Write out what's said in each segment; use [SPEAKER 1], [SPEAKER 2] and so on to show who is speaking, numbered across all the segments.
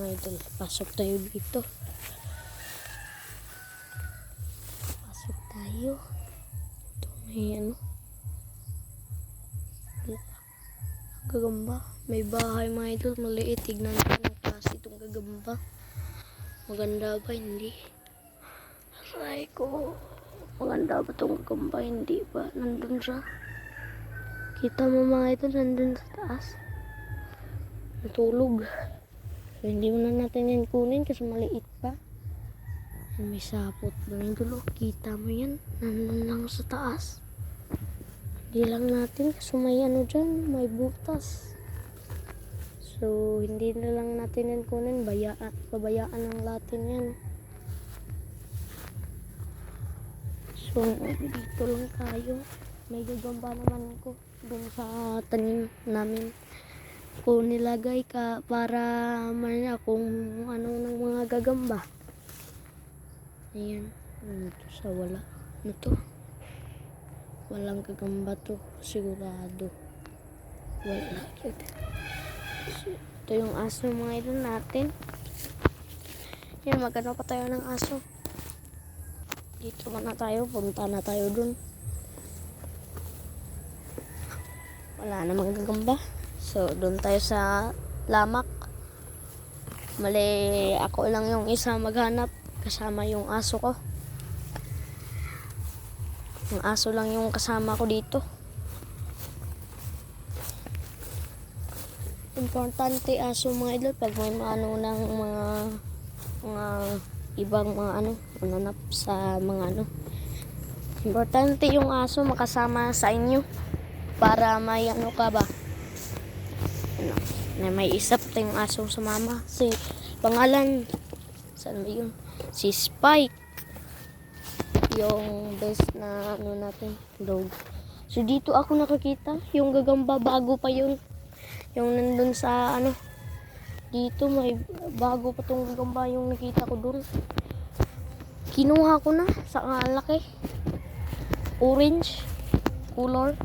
[SPEAKER 1] idol. Pasok tayo dito. Pasok tayo. Ito may ano. Gagamba. May bahay mga idol. Maliit. Tignan natin ang klase itong gagamba. Maganda ba? Hindi. Aray ko. Maganda ba itong gagamba? Hindi ba? Nandun siya. Kita mo mga idol. Nandun sa taas. Natulog. So, hindi mo na natin yan kunin kasi maliit pa. May sapot doon dulo. Kita mo yan. Nandun lang sa taas. Hindi lang natin kasi may ano dyan. May butas. So, hindi na lang natin yan kunin. Pabayaan lang natin yan. So, dito lang tayo. May gagamba naman ko doon sa tanim namin. Ko nilagay ka para man kung ano ng mga gagamba. Ayan. Ano to sa wala? Ano to? Walang gagamba to. Sigurado. Wala. Ito yung aso mga idol natin. Yan. Magano pa tayo ng aso. Dito na tayo. Punta na tayo dun. Wala namang gagamba. So, doon tayo sa lamak. Mali, ako lang yung isa maghanap. Kasama yung aso ko. Yung aso lang yung kasama ko dito. Importante aso mga idol. Pag may ano ng mga ibang mga ano. Mananap sa mga ano. Importante yung aso makasama sa inyo. Para may ano ka ba. Na may isap tayong aso sa mama. Si pangalan saan ba yun? Si Spike. Yung best na ano natin dog. So dito ako nakakita yung gagamba bago pa yun. Yung nandun sa ano. Dito may bago pa tong gagamba yung nakita ko dun. Kinuha ko na sa laki. Orange color.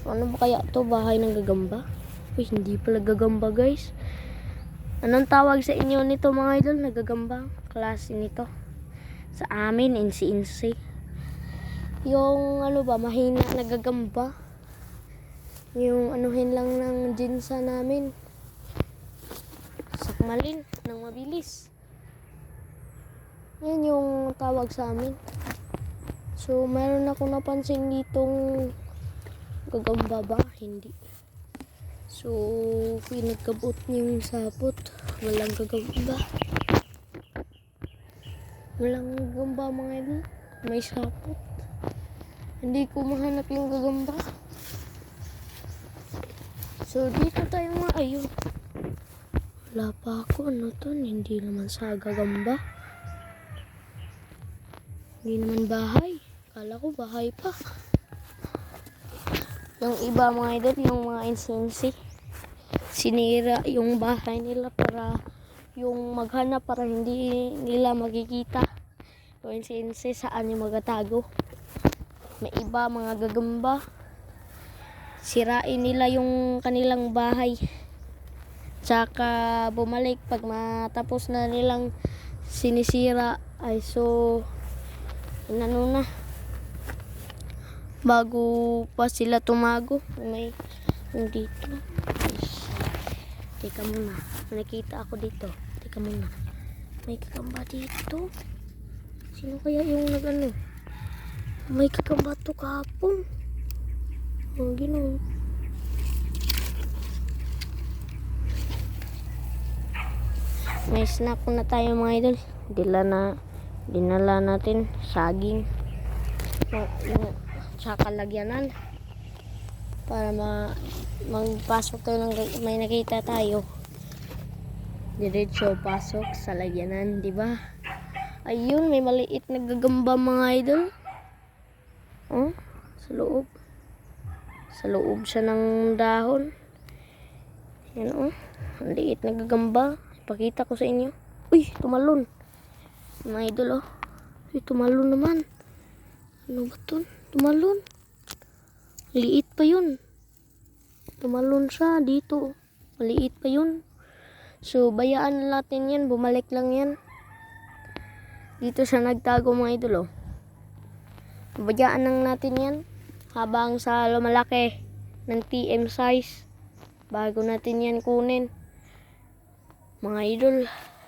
[SPEAKER 1] Ano ba kaya to? Bahay ng gagamba? Uy, hindi pala gagamba guys. Anong tawag sa inyo nito mga idol? Nagagamba. Klase nito. Sa amin, insi-insi. Yung ano ba, mahina nagagamba. Yung anuhin lang ng jinsa namin. Sakmalin ng mabilis. Yan yung tawag sa amin. So, meron ako napansin ditong gagamba ba? Hindi. So, pinagkabot niya yung sapot. Walang gagamba. Walang gagamba mga idol. May sapot. Hindi ko mahanap yung gagamba. So, dito tayo mga ayun. Wala pa ako. Ano to? Hindi naman sa gagamba. Hindi naman bahay. Kala ko bahay pa. Yung iba mga idol, yung mga insensi. Sinira yung bahay nila para yung maghanap para hindi nila makikita yung insensi saan yung magatago. May iba mga gagamba. Sirain nila yung kanilang bahay. Tsaka bumalik pag matapos na nilang sinisira. Ay so, inano na. Bago pa sila tumago. May dito. Teka muna. Nakita ako dito. Teka muna. May kakamba dito. Sino kaya yung nag-ano? May kakamba to kahapon. Oh, gano'n. May snack na tayo mga idol. Dinala natin saging. Yung tsaka lagyanan. Para magpasok tayo ng may nakita tayo. Diretso pasok sa lagyanan, di ba? Ayun, may maliit na gagamba mga idol. Oh, sa loob. Sa loob siya ng dahon. Yan oh. Ang liit na gagamba. Ipakita ko sa inyo. Uy, tumalon. Mga idol oh. Uy, tumalon naman. Ano ba to? Tumalon. Liit pa yun. Tumalon siya dito. Maliit pa yun. So, bayaan natin yan. Bumalik lang yan. Dito siya nagtago mga idol, oh. Bayaan lang natin yan. Habang sa lumalaki ng TM size. Bago natin yan kunin. Mga idol.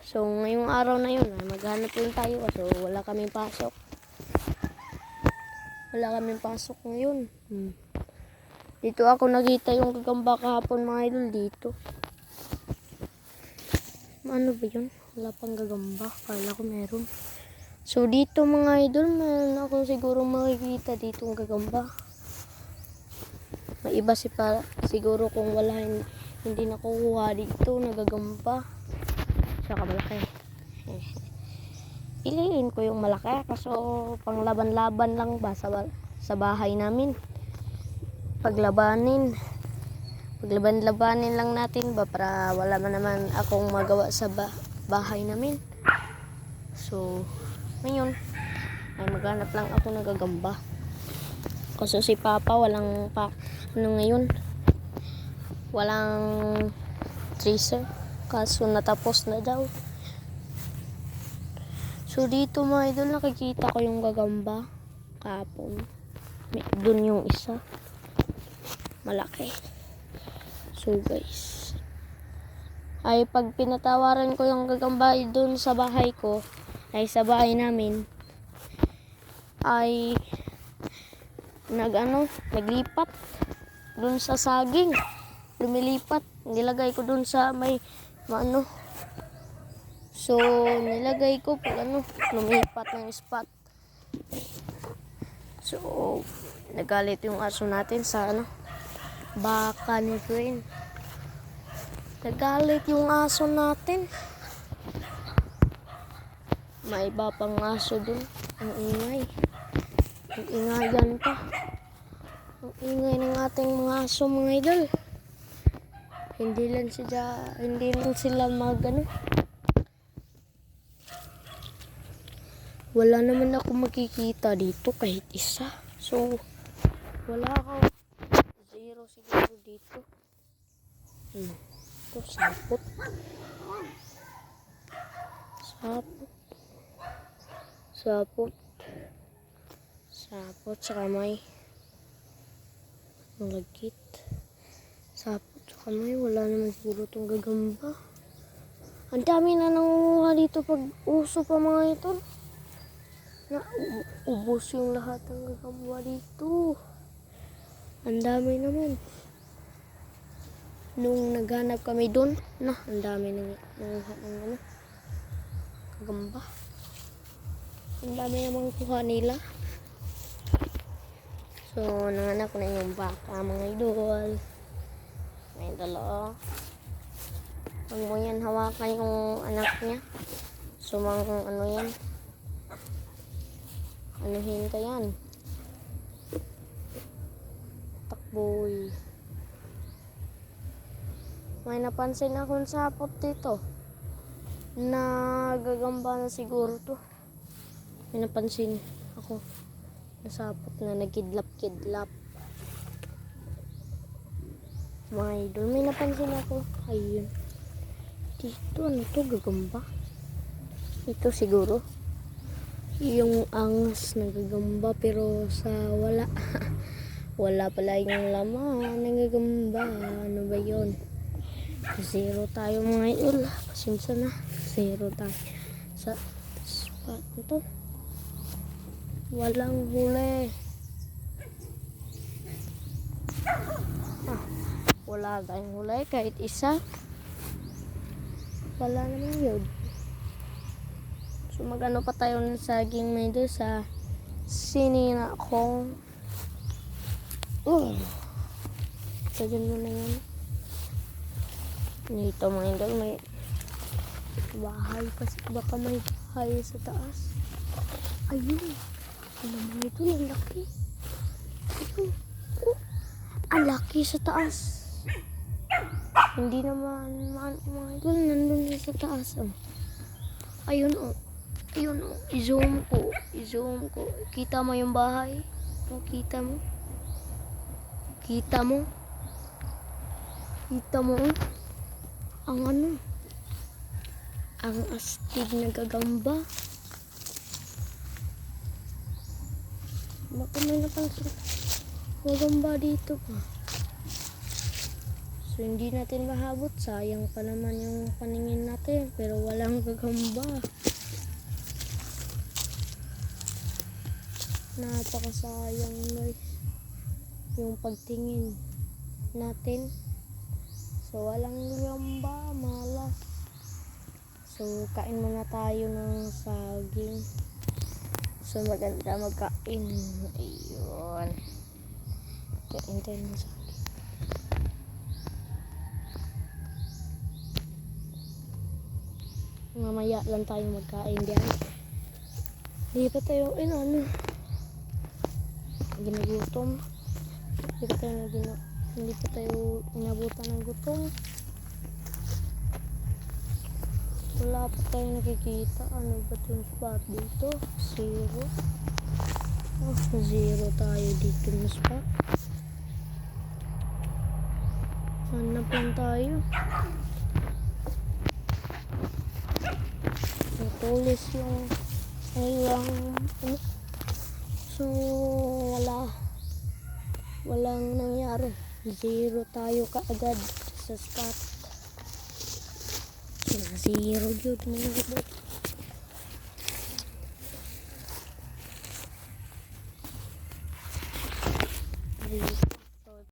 [SPEAKER 1] So, ngayong araw na yun, maghanap yun tayo. So, wala kaming pasok. Wala kaming pasok ngayon. Dito ako nakita yung gagamba kahapon mga idol dito. Ano ba yun? Wala pang gagamba. Kala ko meron. So, dito mga idol, meron ako siguro makikita dito yung gagamba. May iba siguro kung wala, hindi nakukuha dito, nagagamba. Saka malaki. Piliin ko yung malaki kasi panglaban-laban lang ba sa bahay namin. Paglabanin lang natin ba para wala man naman akong magawa sa bahay namin. So, ngayon ay maghanap lang ako nagagamba. Kasi si Papa walang ngayon. Walang tracer. Kaso natapos na daw. So dito mga idol nakikita ko yung gagamba kahapon. Doon yung isa. Malaki. So guys. Ay pag pinatawaran ko yung gagamba doon sa bahay ko. Ay sa bahay namin. Ay naglipat. Doon sa saging. Lumilipat. Nilagay ko doon sa may So, nilagay ko pag lumipat ng spot. So, nagalit yung aso natin sa baka ni Green. Nagalit yung aso natin. May iba pang aso dun. Ang ingay. Ang ingayan pa. Ang ingay ng ating mga aso mga idol. Hindi lang sila wala naman ako makikita dito kahit isa. So, wala ako. Zero siguro dito. Ito, sapot. Sapot sa kamay. Malagkit. Sapot sa kamay. Wala naman siguro itong gagamba. Ang dami na nangunguha dito pag uso pa mga ito. Ubos yung lahat ng gagamba dito. Ang dami naman. Nung naghanap kami doon, ang dami nang gagamba. Ang dami namang kuha nila. So, nanganak na yung baka mga idol. May dalawa. Huwag mo yan hawakan yung anak niya. So, yan. Anuhin ka yan. Takboy. May napansin akong sapot dito. Nagagamba na siguro to. May napansin ako. Nasapot na nagkidlap-kidlap. May idol. May napansin ako. Ayun. Dito, to? Gagamba. Ito siguro. Yung angas nagagamba pero sa wala. Wala pala yung laman. Nagagamba. Ano ba yun? Zero tayo mga idol. Pasensya na. Zero tayo. Sa spot ito. Walang huli. Wala tayong huli kahit isa. Wala naman yun. So magano pa tayo ng saging may doon sa sinina ko. Sagin mo na yan. Dito mga idol may bahay pa. Baka may bahay sa taas. Ayun. Ano mga idol, ang laki. Ayun. Ang laki sa taas. Hindi naman mga idol, nandun sa taas. Ayun Ayun i-zoom ko. Kita mo yung bahay? Kita mo? Kita mo? Ang ang astig na gagamba. Baka may napansin gagamba dito pa. So hindi natin mahabot, sayang pa naman yung paningin natin, pero walang gagamba. Napakasayang guys yung pagtingin natin. So walang gagamba, malas. So kain muna tayo ng saging. So maganda magkain. Ayun, kain tayo ng saging. Mamaya lang tayo magkain diyan. Hindi pa tayo ginugutom. Hindi pa tayo inabutan ng gutom. Wala pa tayo nakikita. Ano ba yung spot dito? Zero. Oh, zero tayo dito ng spot. Hanap lang tayo. Natulis yung so walang nangyari. Zero tayo kaagad sa spot. Zero yun mga kabot. Zero.